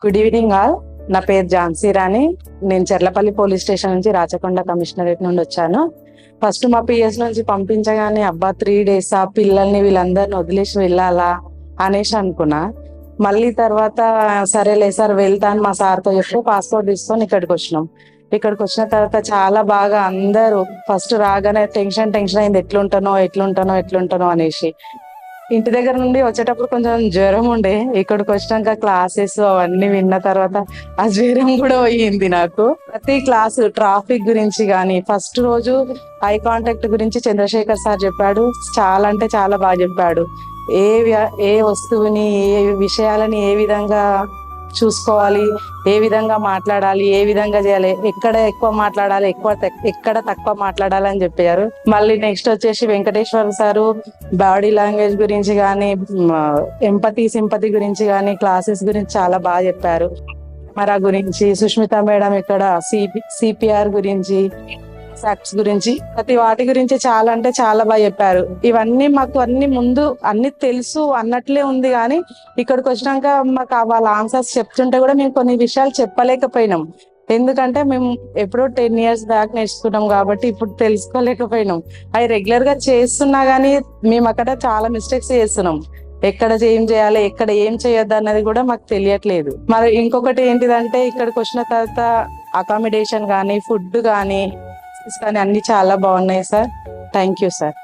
Good evening all. నా పేరు ఝాన్సీ రాణి. నేను చెర్లపల్లి పోలీస్ స్టేషన్ నుంచి రాచకొండ కమిషనరేట్ నుండి వచ్చాను. ఫస్ట్ మా పిఎస్ నుంచి పంపించగానే అబ్బా 3 days ఆ పిల్లల్ని వీళ్ళందరిని వదిలేసి వెళ్ళాలా అనేసి అనుకున్నా. మళ్ళీ తర్వాత సరేలే సార్ వెళ్తాను మా సార్తో చెప్తే పాస్పోర్ట్ తీసుకొని ఇక్కడికి వచ్చినాం. ఇక్కడికి వచ్చిన తర్వాత చాలా బాగా అందరూ ఫస్ట్ రాగానే టెన్షన్ అయింది, ఎట్లుంటానో అనేసి. ఇంటి దగ్గర నుండి వచ్చేటప్పుడు కొంచెం జ్వరం ఉండే, ఇక్కడికి వచ్చినాక క్లాసెస్ అవన్నీ విన్న తర్వాత ఆ జ్వరం కూడా పోయింది నాకు. ప్రతి క్లాసు ట్రాఫిక్ గురించి కానీ, ఫస్ట్ రోజు ఐ కాంటాక్ట్ గురించి చంద్రశేఖర్ సార్ చెప్పాడు. చాలా అంటే చాలా బాగా చెప్పాడు. ఏ వస్తువుని, ఏ విషయాలని ఏ విధంగా చూసుకోవాలి, ఏ విధంగా మాట్లాడాలి, ఏ విధంగా చేయాలి, ఎక్కడ ఎక్కువ మాట్లాడాలి, ఎక్కడ తక్కువ మాట్లాడాలి అని చెప్పారు. మళ్ళీ నెక్స్ట్ వచ్చేసి వెంకటేశ్వర సారు బాడీ లాంగ్వేజ్ గురించి కానీ, ఎంపతి సింపతి గురించి కానీ, క్లాసెస్ గురించి చాలా బాగా చెప్పారు. మరా గురించి సుష్మిత మేడం ఇక్కడ సిపిఆర్ గురించి, ఫ్యాక్ట్స్ గురించి, ప్రతి వాటి గురించి చాలా అంటే చాలా బాగా చెప్పారు. ఇవన్నీ మాకు అన్ని ముందు అన్ని తెలుసు అన్నట్లే ఉంది, కానీ ఇక్కడికి వచ్చినాక మాకు వాళ్ళ ఆన్సర్స్ చెప్తుంటే కూడా మేము కొన్ని విషయాలు చెప్పలేకపోయినాం. ఎందుకంటే మేము ఎప్పుడో 10 years బ్యాక్ నేర్చుకున్నాం కాబట్టి ఇప్పుడు తెలుసుకోలేకపోయినాం. అవి రెగ్యులర్ గా చేస్తున్నా గానీ మేము అక్కడ చాలా మిస్టేక్స్ చేస్తున్నాం. ఎక్కడ ఏం చేయాలి, ఎక్కడ ఏం చేయొద్దు అన్నది కూడా మాకు తెలియట్లేదు. మరి ఇంకొకటి ఏంటిదంటే ఇక్కడికి వచ్చిన తర్వాత అకామిడేషన్ కానీ, ఫుడ్ కానీ అన్ని చాలా బాగున్నాయి సార్. Thank you sir.